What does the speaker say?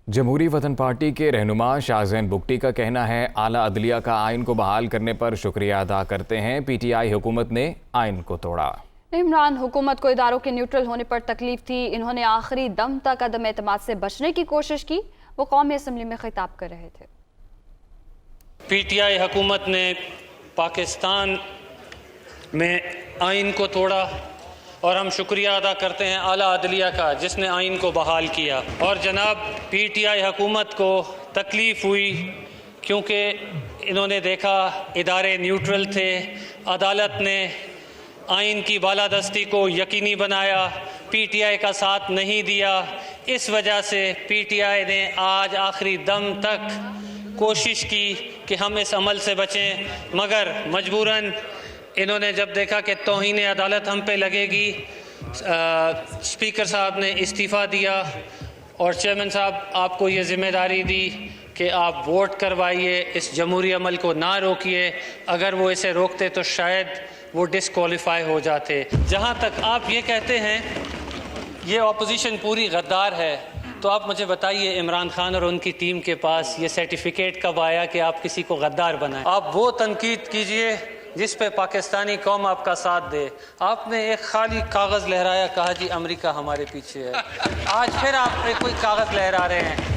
जमहूरी वतन पार्टी के रहनुमा शाहजैन बुगटी का कहना है, आला अदलिया का आइन को बहाल करने पर शुक्रिया अदा करते हैं। पीटीआई हुकूमत ने आइन को तोड़ा। इमरान हुकूमत को इदारों के न्यूट्रल होने पर तकलीफ थी। इन्होंने आखिरी दम तक अदम एतमाद से बचने की कोशिश की। वो कौमी असम्बली में खिताब कर रहे थे। पीटीआई हुकूमत ने पाकिस्तान में आइन को तोड़ा और हम शुक्रिया अदा करते हैं आला अदलिया का जिसने आइन को बहाल किया। और जनाब पीटीआई हुकूमत को तकलीफ़ हुई क्योंकि इन्होंने देखा इदारे न्यूट्रल थे, अदालत ने आइन की बालादस्ती को यकीनी बनाया, पीटीआई का साथ नहीं दिया। इस वजह से पीटीआई ने आज आखिरी दम तक कोशिश की कि हम इस अमल से बचें, मगर मजबूरन इन्होंने जब देखा कि तौहीन अदालत हम पे लगेगी, स्पीकर साहब ने इस्तीफ़ा दिया और चेयरमैन साहब आपको ये ज़िम्मेदारी दी कि आप वोट करवाइए, इस जमहूरी अमल को ना रोकिए। अगर वो इसे रोकते तो शायद वो डिसक्वालीफाई हो जाते। जहाँ तक आप ये कहते हैं ये अपोजिशन पूरी गद्दार है, तो आप मुझे बताइए इमरान खान और उनकी टीम के पास ये सर्टिफिकेट कब आया कि आप किसी को गद्दार बनाएं? आप वो तनकीद कीजिए जिस पे पाकिस्तानी कौम आपका साथ दे। आपने एक खाली कागज़ लहराया, कहा जी अमेरिका हमारे पीछे है। आज फिर आप कोई कागज़ लहरा रहे हैं।